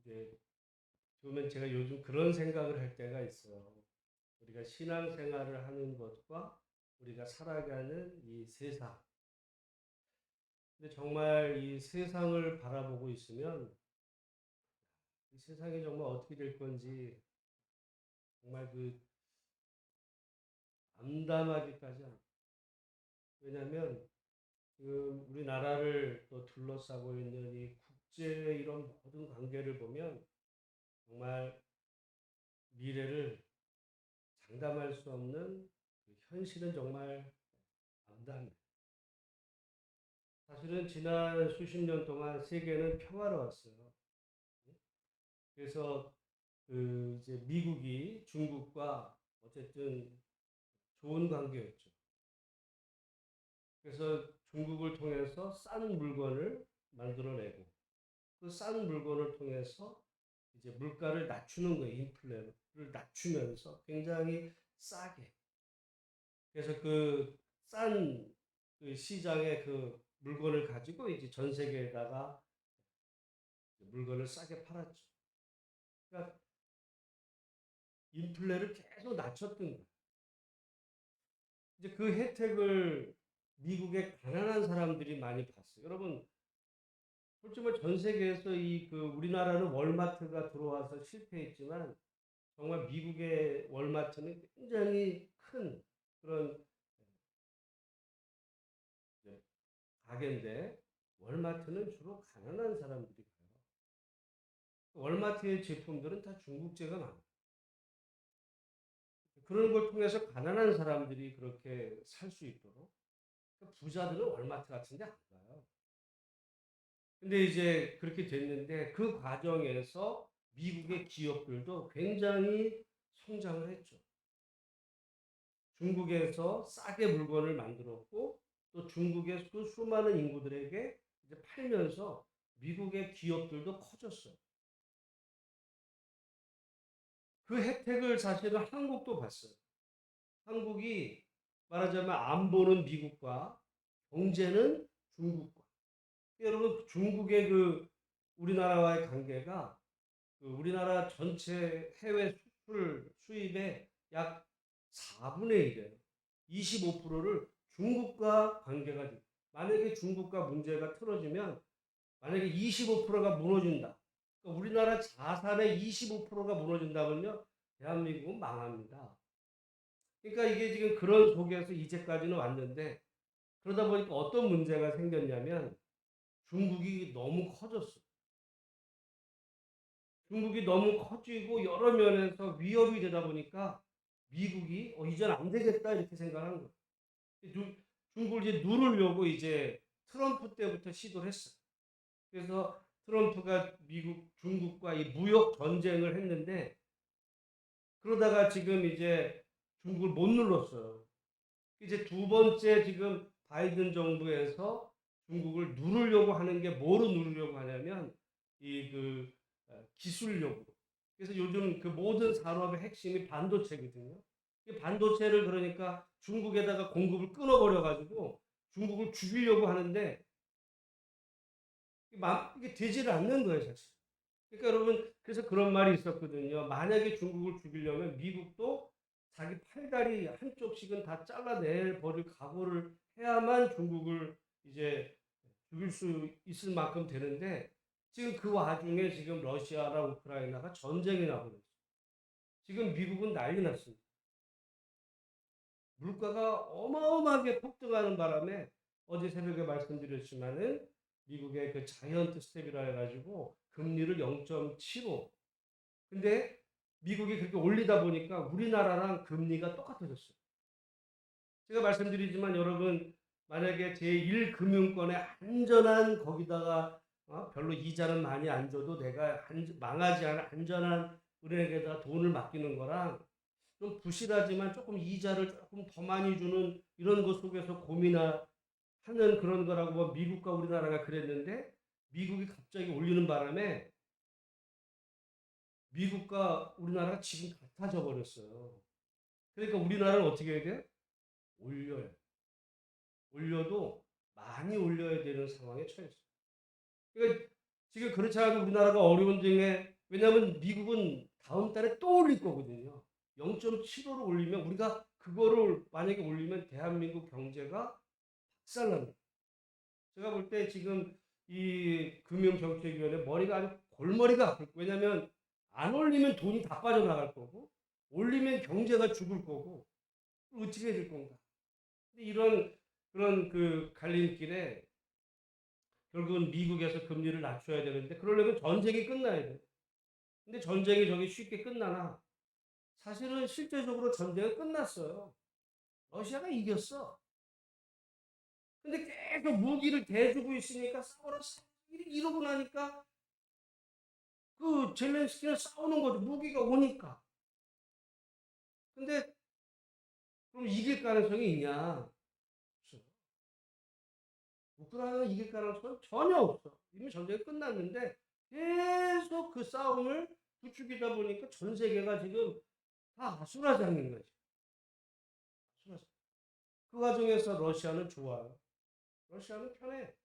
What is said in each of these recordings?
이제 그러면 제가 요즘 그런 생각을 할 때가 있어요. 우리가 신앙생활을 하는 것과 우리가 살아가는 이 세상. 근데 정말 이 세상을 바라보고 있으면 이 세상이 정말 어떻게 될 건지 정말 그 암담하기까지 합니다. 왜냐하면 지금 우리나라를 또 둘러싸고 있는 이 국제의 이런 모든 관계를 보면 정말 미래를 장담할 수 없는 그 현실은 정말 암담해요. 사실은 지난 수십 년 동안 세계는 평화로웠어요. 그래서 그 이제 미국이 중국과 어쨌든 좋은 관계였죠. 그래서 중국을 통해서 싼 물건을 만들어내고 그 싼 물건을 통해서 이제 물가를 낮추는 거예요. 인플레를 낮추면서 굉장히 싸게. 그래서 그 싼 그 시장의 그 물건을 가지고 이제 전 세계에다가 물건을 싸게 팔았죠. 그러니까 인플레를 계속 낮췄던 거예요. 이제 그 혜택을 미국의 가난한 사람들이 많이 봤어요. 여러분, 솔직히 전 세계에서 이 그 우리나라는 월마트가 들어와서 실패했지만 정말 미국의 월마트는 굉장히 큰 그런 가게인데 월마트는 주로 가난한 사람들이 가요. 월마트의 제품들은 다 중국제가 많아요. 그런 걸 통해서 가난한 사람들이 그렇게 살 수 있도록 부자들은 월마트 같은 데 안 가요. 근데 이제 그렇게 됐는데 그 과정에서 미국의 기업들도 굉장히 성장을 했죠. 중국에서 싸게 물건을 만들었고 또 중국의 그 수많은 인구들에게 이제 팔면서 미국의 기업들도 커졌어요. 그 혜택을 사실은 한국도 봤어요. 한국이 말하자면 안보는 미국과 경제는 중국과. 여러분 중국의 그 우리나라와의 관계가 그 우리나라 전체 해외 수출 수입의 약 4분의 1이에요. 25%를 중국과 관계가 돼. 만약에 중국과 문제가 틀어지면 만약에 25%가 무너진다. 그러니까 우리나라 자산의 25%가 무너진다면요. 대한민국은 망합니다. 그러니까 이게 지금 그런 속에서 이제까지는 왔는데 그러다 보니까 어떤 문제가 생겼냐면 중국이 너무 커졌어. 중국이 너무 커지고 여러 면에서 위협이 되다 보니까 미국이 이제는 안 되겠다 이렇게 생각하는 거예요. 중국을 이제 누르려고 이제 트럼프 때부터 시도를 했어요. 그래서 트럼프가 미국, 중국과 이 무역 전쟁을 했는데 그러다가 지금 이제 중국을 못 눌렀어요. 이제 두 번째 지금 바이든 정부에서 중국을 누르려고 하는 게 뭐로 누르려고 하냐면 이 그 기술력으로. 그래서 요즘 그 모든 산업의 핵심이 반도체거든요. 이 반도체를 그러니까 중국에다가 공급을 끊어버려 가지고 중국을 죽이려고 하는데 이게 되지를 않는 거예요, 사실. 그러니까 여러분 그래서 그런 말이 있었거든요. 만약에 중국을 죽이려면 미국도 자기 팔다리 한쪽씩은 다 잘라내 버릴 각오를 해야만 중국을 이제 죽일 수 있을 만큼 되는데 지금 그 와중에 지금 러시아랑 우크라이나가 전쟁이 나고 있어요. 지금 미국은 난리 났습니다. 물가가 어마어마하게 폭등하는 바람에 어제 새벽에 말씀드렸지만은 미국의 그 자이언트 스텝이라 해가지고 금리를 0.75. 근데 미국이 그렇게 올리다 보니까 우리나라랑 금리가 똑같아졌어요. 제가 말씀드리지만 여러분 만약에 제1금융권의 안전한 거기다가 별로 이자는 많이 안 줘도 내가 망하지 않은 안전한 은행에다 돈을 맡기는 거랑 좀 부실하지만 조금 이자를 조금 더 많이 주는 이런 것 속에서 고민하는 그런 거라고 뭐 미국과 우리나라가 그랬는데 미국이 갑자기 올리는 바람에 미국과 우리나라가 지금 같아져 버렸어요. 그러니까 우리나라는 어떻게 해야 돼? 올려요. 올려도 많이 올려야 되는 상황에 처했어요. 그러니까 지금 그렇지 않아도 우리나라가 어려운 중에 왜냐하면 미국은 다음 달에 또 올릴 거거든요. 0.75를 올리면 우리가 그거를 만약에 올리면 대한민국 경제가 박살납니다. 제가 볼 때 지금 이 금융정책위원회 머리가 아주 골머리가 아플 거예요. 왜냐하면 안 올리면 돈이 다 빠져나갈 거고 올리면 경제가 죽을 거고 어떻게 될 건가. 근데 이런 그런 그 갈림길에 결국은 미국에서 금리를 낮춰야 되는데 그러려면 전쟁이 끝나야 돼. 근데 전쟁이 저기 쉽게 끝나나? 사실은 실제적으로 전쟁은 끝났어요. 러시아가 이겼어. 근데 계속 무기를 대주고 있으니까 싸우라 이러고 나니까 그 젤렌스키는 싸우는 거죠. 무기가 오니까. 근데 그럼 이길 가능성이 있냐? 없어. 우크라이나가 이길 가능성은 전혀 없어. 이미 전쟁이 끝났는데 계속 그 싸움을 부추기다 보니까 전 세계가 지금 다 아수라장인 거지. 아수라장. 그 과정에서 러시아는 좋아요. 러시아는 편해.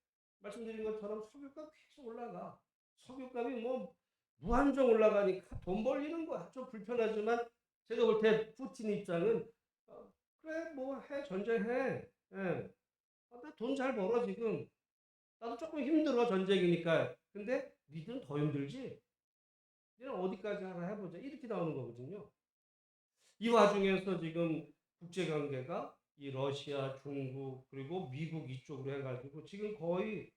말씀드린 것처럼 석유값 계속 올라가. 석유값이 뭐 무한정 올라가니까 돈 벌리는 거야. 좀 불편하지만 제가 볼 때 푸틴 입장은 그래 뭐 해 전쟁해. 예. 나돈 잘 벌어 지금. 나도 조금 힘들어 전쟁이니까. 근데 니들은 더 힘들지. 니는 어디까지 하나 해보자. 이렇게 나오는 거거든요. 이 와중에서 지금 국제관계가 이 러시아, 중국 그리고 미국 이쪽으로 해가지고 지금 거의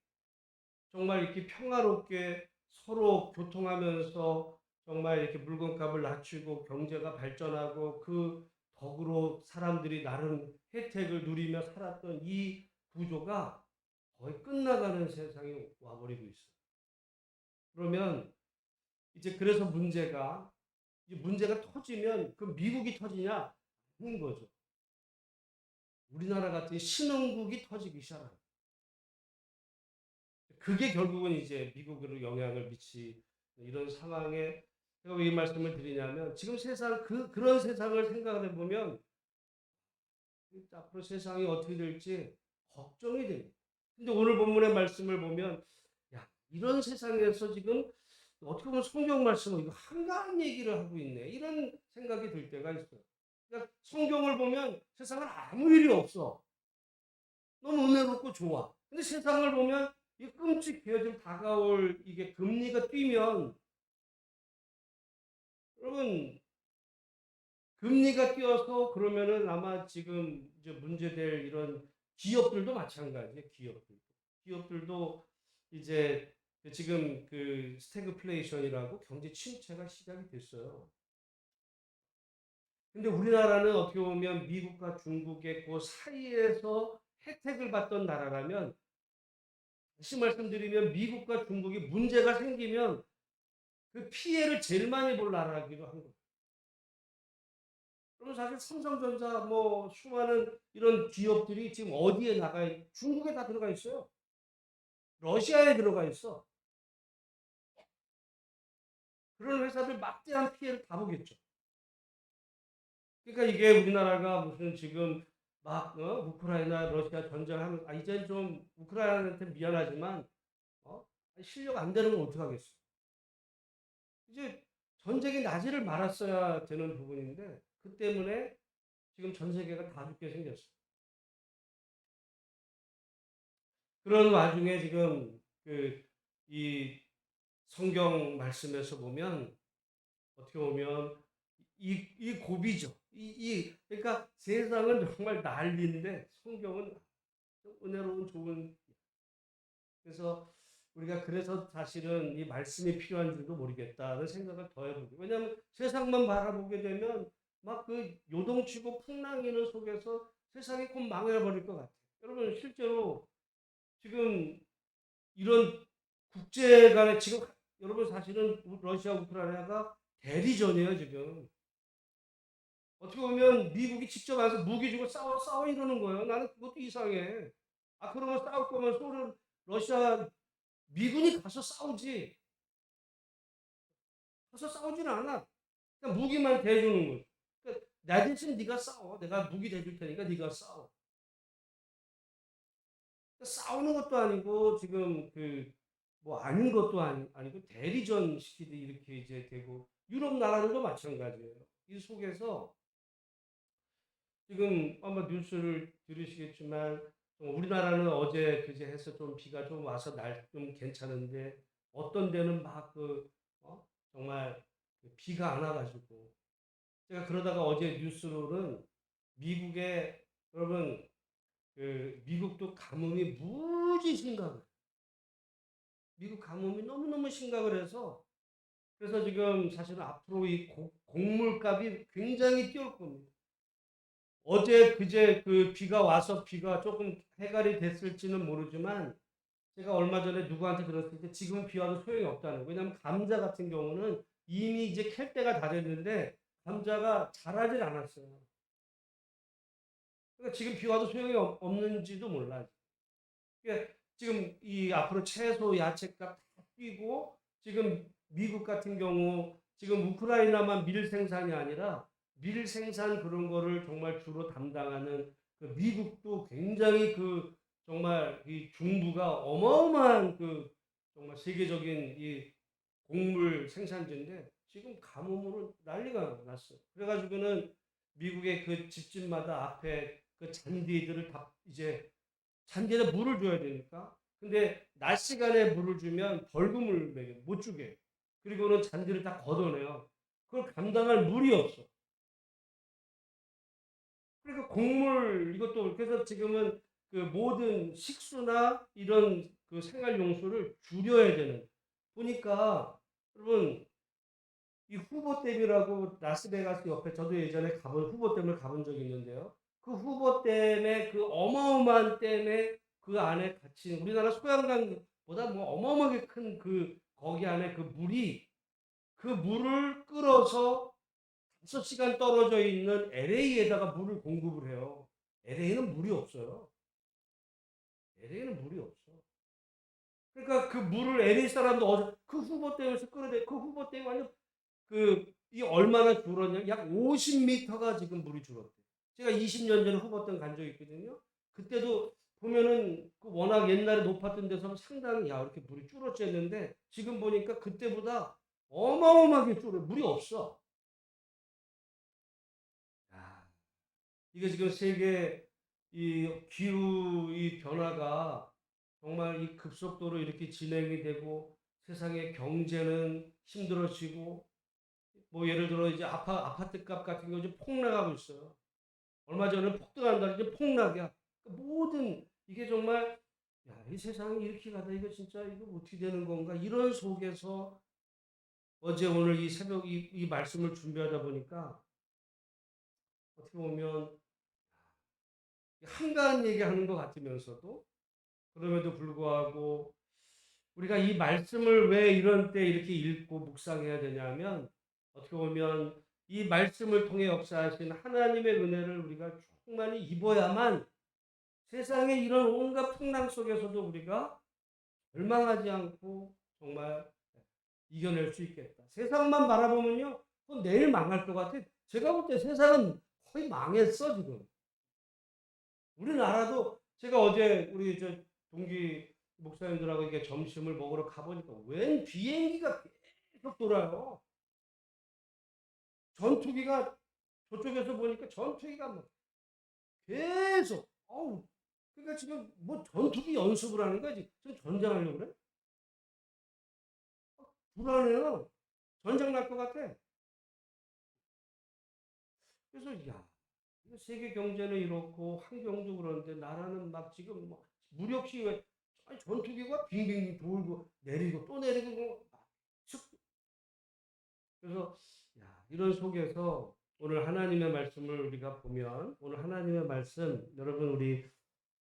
정말 이렇게 평화롭게 서로 교통하면서 정말 이렇게 물건값을 낮추고 경제가 발전하고 그 덕으로 사람들이 나름 혜택을 누리며 살았던 이 구조가 거의 끝나가는 세상이 와버리고 있어요. 그러면 이제 그래서 문제가 터지면 그 미국이 터지냐? 아닌 거죠. 우리나라 같은 신흥국이 터지기 시작합니다. 그게 결국은 이제 미국으로 영향을 미치 이런 상황에 제가 왜 이 말씀을 드리냐면 지금 세상 그런 세상을 생각해 보면 앞으로 세상이 어떻게 될지 걱정이 됩니다. 근데 오늘 본문의 말씀을 보면 야 이런 세상에서 지금 어떻게 보면 성경 말씀은 이거 한가한 얘기를 하고 있네 이런 생각이 들 때가 있어요. 그러니까 성경을 보면 세상은 아무 일이 없어. 너무 은혜롭고 좋아. 근데 세상을 보면 이 끔찍해요. 좀 다가올 이게 금리가 뛰면 여러분 금리가 뛰어서 그러면은 아마 지금 이제 문제될 이런 기업들도 마찬가지예요. 기업들도 이제 지금 그 스태그플레이션이라고 경제 침체가 시작이 됐어요. 근데 우리나라는 어떻게 보면 미국과 중국의 그 사이에서 혜택을 받던 나라라면 다시 말씀드리면 미국과 중국이 문제가 생기면 그 피해를 제일 많이 볼 나라기도 한 거예요. 그럼 사실 삼성전자 뭐 수많은 이런 기업들이 지금 어디에 중국에 다 들어가 있어요. 러시아에 들어가 있어. 그런 회사들 막대한 피해를 다 보겠죠. 그러니까 이게 우리나라가 무슨 지금 막 우크라이나 러시아 전쟁하면 이제 좀 우크라이나한테 미안하지만 실력 안 되는 건 어떡하겠어. 이제 전쟁이 나지를 말았어야 되는 부분인데 그 때문에 지금 전 세계가 다 죽게 생겼어. 그런 와중에 지금 이 성경 말씀에서 보면 어떻게 보면 이 고비죠. 그러니까 세상은 정말 난리인데 성경은 은혜로운 좋은. 그래서 우리가 그래서 사실은 이 말씀이 필요한 줄도 모르겠다는 생각을 더 해보고. 왜냐하면 세상만 바라보게 되면 막 그 요동치고 풍랑이는 속에서 세상이 곧 망해버릴 것 같아요. 여러분 실제로 지금 이런 국제 간에 지금 여러분 사실은 러시아 우크라이나가 대리전이에요 지금. 어떻게 보면 미국이 직접 와서 무기 주고 싸워 이러는 거예요. 나는 그것도 이상해. 그러면 싸울 거면 러시아 미군이 가서 싸우지. 가서 싸우지는 않아. 그냥 무기만 대주는 거지. 그러니까 나 대신 네가 싸워. 내가 무기 대줄 테니까 네가 싸워. 그러니까 싸우는 것도 아니고 지금 뭐 아닌 것도 아니고 대리전 시키듯 이렇게 이제 되고 유럽 나라들도 마찬가지예요. 이 속에서 지금 아마 뉴스를 들으시겠지만 우리나라는 어제 그제 해서 좀 비가 좀 와서 날 좀 괜찮은데 어떤 데는 막 정말 그 비가 안 와가지고 제가 그러다가 어제 뉴스로는 미국의 여러분 그 미국도 가뭄이 무지 심각해. 미국 가뭄이 너무너무 심각을 해서 그래서 지금 사실은 앞으로 이 곡물값이 굉장히 뛰어올 겁니다. 어제 그제 그 비가 와서 비가 조금 해갈이 됐을지는 모르지만 제가 얼마 전에 누구한테 들었을 때 지금 비 와도 소용이 없다는 거예요. 왜냐하면 감자 같은 경우는 이미 이제 캘 때가 다 됐는데 감자가 자라질 않았어요. 그러니까 지금 비 와도 소용이 없는지도 몰라요. 그러니까 지금 이 앞으로 채소, 야채값 다 뛰고 지금 미국 같은 경우 지금 우크라이나만 밀 생산이 아니라 밀 생산 그런 거를 정말 주로 담당하는 그 미국도 굉장히 그 정말 이 중부가 어마어마한 그 정말 세계적인 이 곡물 생산지인데 지금 가뭄으로 난리가 났어요. 그래가지고는 미국의 그 집집마다 앞에 그 잔디들을 다 이제 잔디에다 물을 줘야 되니까. 근데 낮 시간에 물을 주면 벌금을 매겨 못 주게. 그리고는 잔디를 다 걷어내요. 그걸 감당할 물이 없어. 그러니까 곡물 이것도 그래서 지금은 그 모든 식수나 이런 그 생활 용수를 줄여야 되는. 보니까 여러분 이 후보댐이라고 라스베가스 옆에 저도 예전에 가본 후보댐을 가본 적이 있는데요. 그 후보댐의 그 어마어마한 댐에 그 안에 갇힌 우리나라 소양강보다 뭐 어마어마하게 큰 그 거기 안에 그 물이 그 물을 끌어서 5시간 떨어져 있는 LA에다가 물을 공급을 해요. LA는 물이 없어요. LA는 물이 없어. 그러니까 그 물을 LA 사람도 그 후보댐에서 끌어내 그 후보댐이 완전 이 얼마나 줄었냐? 약 50m가 지금 물이 줄었대. 제가 20년 전에 후보댐 간 적이 있거든요. 그때도 보면은 그 워낙 옛날에 높았던 데서 상당히 야 이렇게 물이 줄었지 했는데 지금 보니까 그때보다 어마어마하게 줄어. 물이 없어. 야, 이게 지금 세계 이 기후 이 변화가 정말 이 급속도로 이렇게 진행이 되고 세상의 경제는 힘들어지고 뭐 예를 들어 이제 아파트 값 같은 경우 이제 폭락하고 있어요. 얼마 전에 폭등한다 이제 폭락이야. 그러니까 모든 이게 정말 야, 이 세상이 이렇게 가다 이거 진짜 이거 어떻게 되는 건가 이런 속에서 어제 오늘 이 새벽 이 말씀을 준비하다 보니까 어떻게 보면 한가한 얘기하는 것 같으면서도 그럼에도 불구하고 우리가 이 말씀을 왜 이런 때 이렇게 읽고 묵상해야 되냐면 어떻게 보면 이 말씀을 통해 역사하신 하나님의 은혜를 우리가 충만히 입어야만 세상의 이런 온갖 풍랑 속에서도 우리가 절망하지 않고 정말 이겨낼 수 있겠다. 세상만 바라보면요, 내일 망할 것 같아. 제가 볼 때 세상은 거의 망했어 지금. 우리나라도 제가 어제 우리 저 동기 목사님들하고 이렇게 점심을 먹으러 가보니까 웬 비행기가 계속 돌아요. 전투기가 저쪽에서 보니까 전투기가 뭐 계속 그러니까 지금 뭐 전투기 연습을 하는 거지. 지금 전쟁하려고 그래? 불안해요. 전쟁 날 것 같아. 그래서 야 세계 경제는 이렇고 환경도 그런데 나라는 막 지금 뭐 무력 시위에 전투기가 빙빙 돌고 내리고 또 내리고 그래서 이런 속에서 오늘 하나님의 말씀을 우리가 보면 오늘 하나님의 말씀 여러분 우리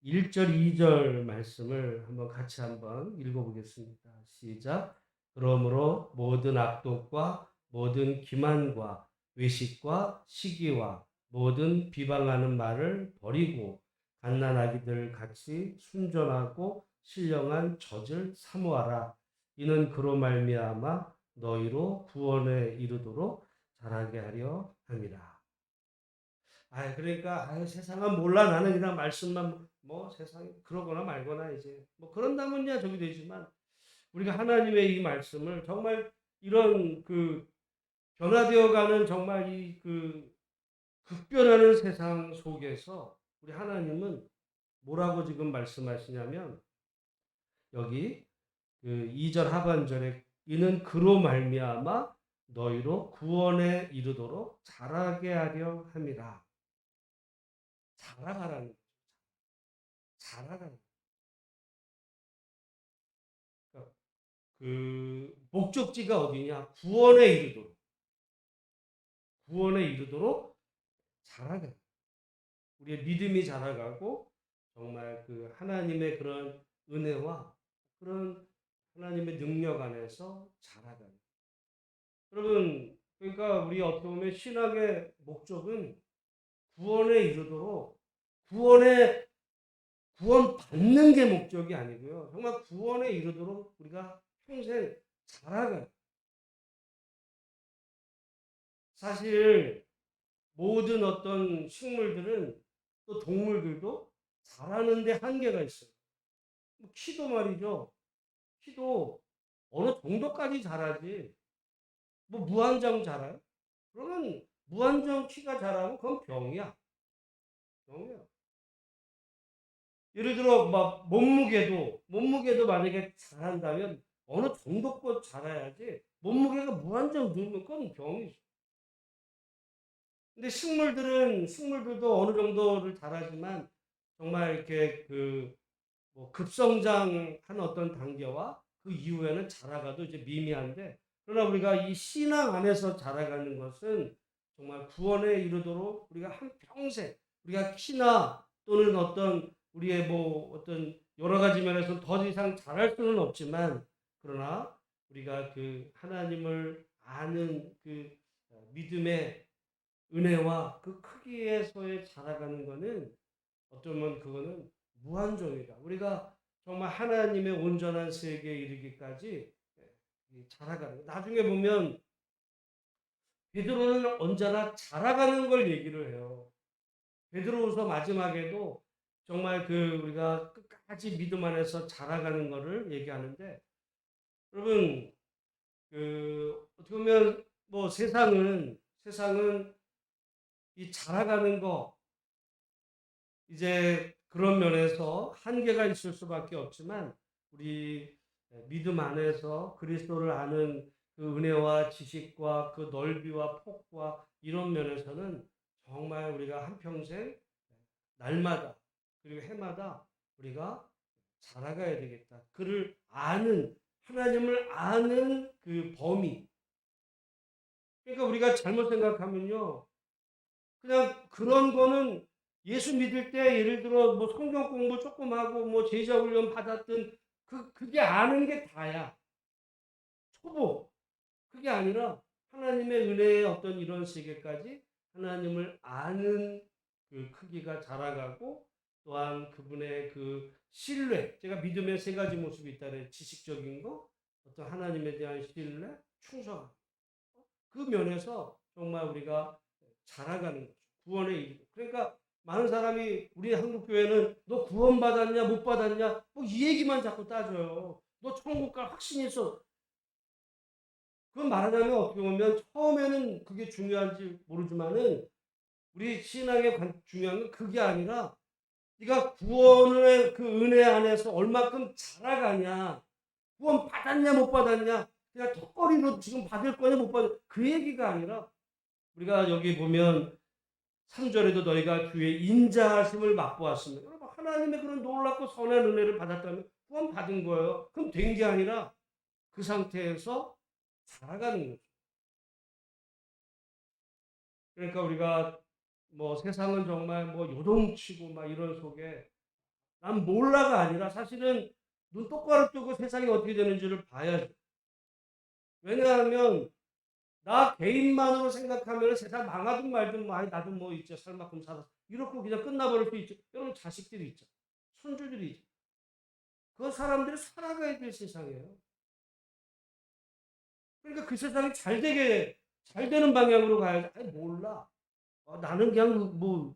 1절 2절 말씀을 한번 같이 한번 읽어보겠습니다. 시작. 그러므로 모든 악독과 모든 기만과 외식과 시기와 모든 비방하는 말을 버리고 갓난아기들 같이 순전하고 신령한 젖을 사모하라. 이는 그로 말미암아 너희로 구원에 이르도록 자라게 하려 함이라. 그러니까 세상은 몰라 나는 그냥 말씀만 뭐 세상이 그러거나 말거나 이제 뭐 그런다면야 저기 되지만 우리가 하나님의 이 말씀을 정말 이런 그 변화되어가는 정말 이 그 급변하는 세상 속에서 우리 하나님은 뭐라고 지금 말씀하시냐면 여기 그 2절 하반절에 이는 그로 말미암아 너희로 구원에 이르도록 자라게 하려 함이라. 자라가라는 거죠. 자라가는. 그러니까 그 목적지가 어디냐? 구원에 이르도록. 구원에 이르도록 자라가. 우리의 믿음이 자라가고 정말 그 하나님의 그런 은혜와 그런 하나님의 능력 안에서 자라가는. 여러분, 그러니까 우리 어떻게 보면 신학의 목적은 구원에 이르도록 구원 받는 게 목적이 아니고요. 정말 구원에 이르도록 우리가 평생 자라가. 사실 모든 어떤 식물들은 또 동물들도 자라는데 한계가 있어요. 키도 말이죠. 키도 어느 정도까지 자라지. 뭐 무한정 자라요? 그러면 무한정 키가 자라면 그건 병이야. 병이야. 예를 들어 막 몸무게도 만약에 자란다면 어느 정도껏 자라야지 몸무게가 무한정 늘면 그건 병이죠. 근데 식물들도 어느 정도를 자라지만 정말 이렇게 뭐 급성장한 어떤 단계와 그 이후에는 자라가도 이제 미미한데 그러나 우리가 이 신앙 안에서 자라가는 것은 정말 구원에 이르도록 우리가 한평생 우리가 키나 또는 어떤 우리의 뭐 어떤 여러 가지 면에서 더 이상 잘할 수는 없지만 그러나 우리가 그 하나님을 아는 그 믿음의 은혜와 그 크기에서의 자라가는 것은 어쩌면 그거는 무한정이다. 우리가 정말 하나님의 온전한 세계에 이르기까지 자라가는. 나중에 보면 베드로는 언제나 자라가는 걸 얘기를 해요. 베드로후서 마지막에도 정말 우리가 끝까지 믿음 안에서 자라가는 것을 얘기하는데 여러분 어떻게 보면 뭐 세상은 이 자라가는 거 이제 그런 면에서 한계가 있을 수밖에 없지만 우리 믿음 안에서 그리스도를 아는 그 은혜와 지식과 그 넓이와 폭과 이런 면에서는 정말 우리가 한평생 날마다 그리고 해마다 우리가 자라가야 되겠다. 그를 아는 하나님을 아는 그 범위. 그러니까 우리가 잘못 생각하면요. 그냥 그런 거는 예수 믿을 때 예를 들어 뭐 성경 공부 조금 하고 뭐 제자 훈련 받았던 그게 아는 게 다야. 초보. 그게 아니라 하나님의 은혜의 어떤 이런 세계까지 하나님을 아는 그 크기가 자라가고 또한 그분의 그 신뢰. 제가 믿음의 세 가지 모습이 있다래. 지식적인 거, 어떤 하나님에 대한 신뢰, 충성. 그 면에서 정말 우리가 자라가는 거죠. 구원에 이르고. 그러니까 많은 사람이 우리 한국 교회는 너 구원 받았냐 못 받았냐 뭐 이 얘기만 자꾸 따져요. 너 천국 갈 확신이 있어. 그건 말하자면 어떻게 보면 처음에는 그게 중요한지 모르지만은 우리 신앙의 중요한 건 그게 아니라 네가 구원의 그 은혜 안에서 얼마큼 자라가냐, 구원 받았냐 못 받았냐, 그냥 턱걸이로 지금 받을 거냐 못 받을 그 얘기가 아니라 우리가 여기 보면 3절에도 너희가 주의 인자하심을 맛보았습니다. 여러분 하나님의 그런 놀랍고 선한 은혜를 받았다면 구원 받은 거예요. 그럼 된 게 아니라 그 상태에서 살아가는 거죠. 그러니까 우리가 뭐 세상은 정말 뭐 요동치고 막 이런 속에 난 몰라가 아니라 사실은 눈 똑바로 뜨고 세상이 어떻게 되는지를 봐야죠. 왜냐하면 나 개인만으로 생각하면 세상 망하든 말든 뭐 아니 나도 뭐 있죠 살만큼 살았어 이렇게 그냥 끝나버릴 수 있죠. 여러분 자식들이 있죠. 손주들이 있죠. 그 사람들이 살아가야 될 세상이에요. 그러니까 그 세상이 잘 되는 방향으로 가야지. 아니 몰라. 나는 그냥 뭐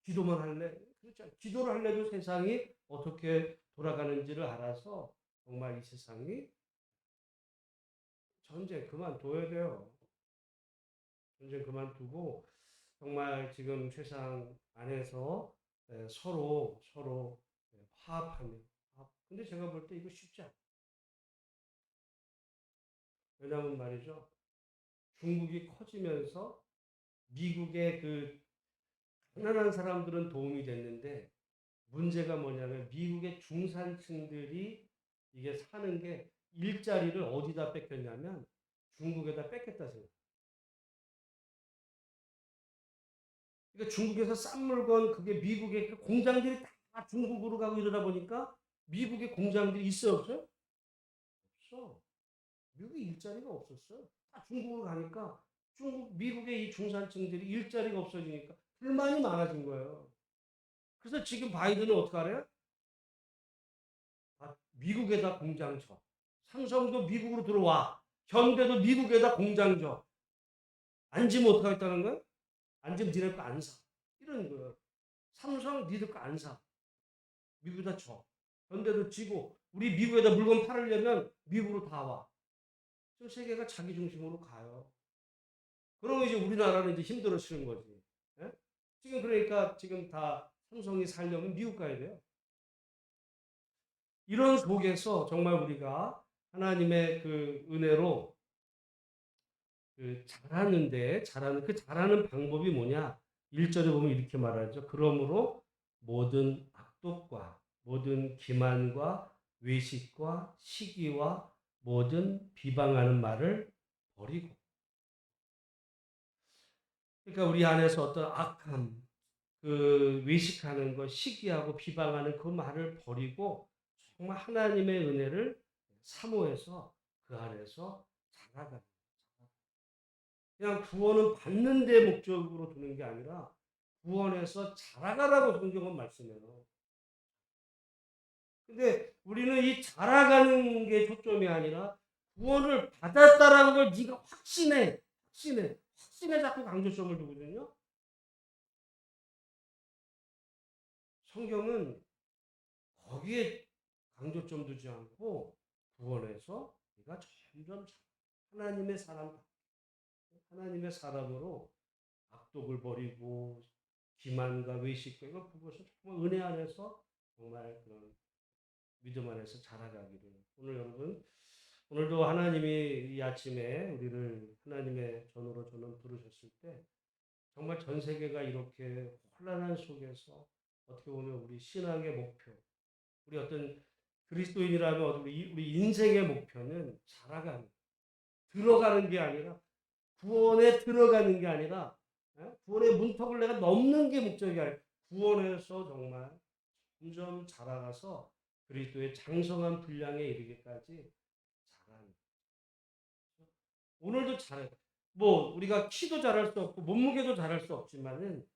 기도만 할래. 그렇죠. 기도를 할래도 세상이 어떻게 돌아가는지를 알아서 정말 이 세상이 전쟁 그만둬야 돼요. 전쟁 그만두고 정말 지금 세상 안에서 서로 화합하며. 근데 제가 볼 때 이거 쉽지 않아요. 왜냐하면 말이죠. 중국이 커지면서 미국의 그 가난한 사람들은 도움이 됐는데 문제가 뭐냐면 미국의 중산층들이 이게 사는 게 일자리를 어디다 뺏겼냐면 중국에다 뺏겼다 생각. 그러니까 중국에서 싼 물건 그게 미국의 그 공장들이 다 중국으로 가고 이러다 보니까 미국의 공장들이 있어요 없어요? 없어. 미국에 일자리가 없었어요. 다 중국으로 가니까 미국의 이 중산층들이 일자리가 없어지니까 불만이 많아진 거예요. 그래서 지금 바이든은 어떻게 하래요? 미국에다 공장 줘. 삼성도 미국으로 들어와. 현대도 미국에다 공장 줘. 안 지면 어떡하겠다는 거야? 안 지면 니네 거 안 사. 이런 거예요. 삼성 니들 거 안 사. 미국에다 줘. 현대도 지고 우리 미국에다 물건 팔으려면 미국으로 다 와. 저 세계가 자기 중심으로 가요. 그러면 이제 우리나라는 이제 힘들어지는 거지. 예? 지금 그러니까 지금 다 삼성이 살려면 미국 가야 돼요. 이런 속에서 정말 우리가 하나님의 그 은혜로 그 잘하는 그 잘하는 방법이 뭐냐? 1절에 보면 이렇게 말하죠. 그러므로 모든 악독과 모든 기만과 외식과 시기와 모든 비방하는 말을 버리고. 그러니까 우리 안에서 어떤 악함, 그 외식하는 것, 시기하고 비방하는 그 말을 버리고 정말 하나님의 은혜를 사모해서 그 안에서 자라가는. 그냥 구원은 받는 데 목적으로 두는 게 아니라 구원에서 자라가라고 성경은 말씀해요. 근데 우리는 이 자라가는 게 초점이 아니라 구원을 받았다라는 걸 네가 확신해 자꾸 강조점을 두거든요. 성경은 거기에 강조점 두지 않고 구원에서 네가 점점 하나님의 사람, 하나님의 사람으로 악독을 버리고 기만과 외식과 이걸 그것을 정말 은혜 안에서 정말 그런 믿음 안에서 자라가기를. 오늘 여러분 오늘도 하나님이 이 아침에 우리를 하나님의 전으로 저는 부르셨을 때 정말 전 세계가 이렇게 혼란한 속에서 어떻게 보면 우리 신앙의 목표, 우리 어떤 그리스도인이라면 우리 인생의 목표는 자라가는, 들어가는 게 아니라 구원에 들어가는 게 아니라 구원의 문턱을 내가 넘는 게 목적이 아니라 구원에서 정말 점점 자라가서 그리스도의 장성한 분량에 이르기까지 자라는. 오늘도 잘해. 뭐 우리가 키도 잘할 수 없고 몸무게도 잘할 수 없지만은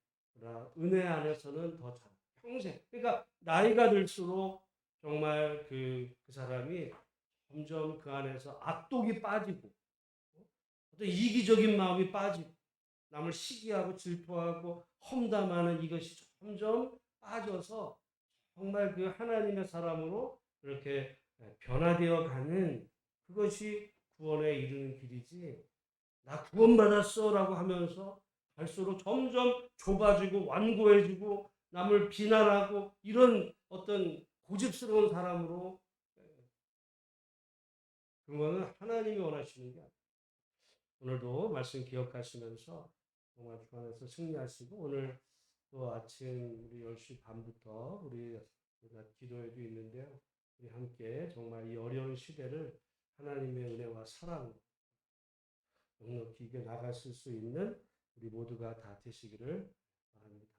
은혜 안에서는 더 잘. 평생. 그러니까 나이가 들수록 정말 그 사람이 점점 그 안에서 악독이 빠지고 어떤 이기적인 마음이 빠지고 남을 시기하고 질투하고 험담하는 이것이 점점 빠져서 정말 그 하나님의 사람으로 이렇게 변화되어 가는 그것이 구원에 이르는 길이지. 나 구원받았어 라고 하면서 갈수록 점점 좁아지고 완고해지고 남을 비난하고 이런 어떤 고집스러운 사람으로 그거는 하나님이 원하시는 게 아니에요. 오늘도 말씀 기억하시면서 정말 주 안에서 승리하시고 오늘 또 아침 우리 10시 반부터 우리 기도회도 있는데요. 우리 함께 정말 이 어려운 시대를 하나님의 은혜와 사랑으로 넉넉히 이겨 나가실 수 있는 우리 모두가 다 되시기를 바랍니다.